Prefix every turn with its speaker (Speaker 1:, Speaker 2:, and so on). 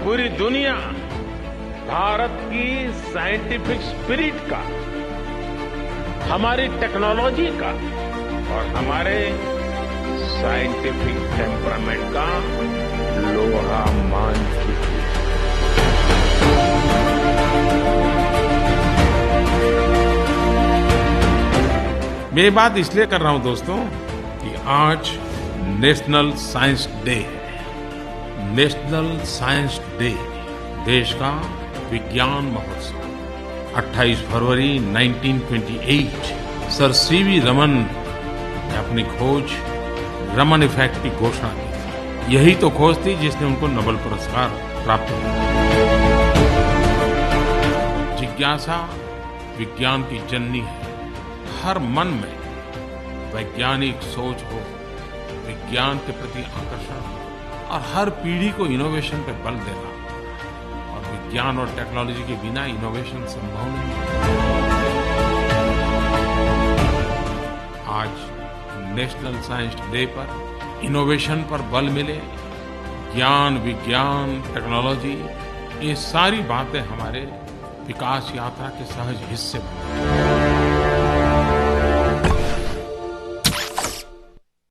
Speaker 1: पूरी दुनिया भारत की साइंटिफिक स्पिरिट का, हमारी टेक्नोलॉजी का और हमारे साइंटिफिक टेम्परामेंट का लोहा मान चुकी है।
Speaker 2: मैं ये बात इसलिए कर रहा हूं दोस्तों कि आज नेशनल साइंस डे है। नेशनल साइंस डे देश का विज्ञान महोत्सव। 28 फरवरी 1928 सर सीवी रमन ने अपनी खोज रमन इफेक्ट की घोषणा की थी। यही तो खोज थी जिसने उनको नोबेल पुरस्कार प्राप्त किया। जिज्ञासा विज्ञान की जननी है। हर मन में वैज्ञानिक सोच हो, विज्ञान के प्रति आकर्षण हो और हर पीढ़ी को इनोवेशन पे बल देना। और विज्ञान और टेक्नोलॉजी के बिना इनोवेशन संभव नहीं है। आज नेशनल साइंस डे पर इनोवेशन पर बल मिले, ज्ञान, विज्ञान, टेक्नोलॉजी, ये सारी बातें हमारे विकास यात्रा के सहज हिस्से बने।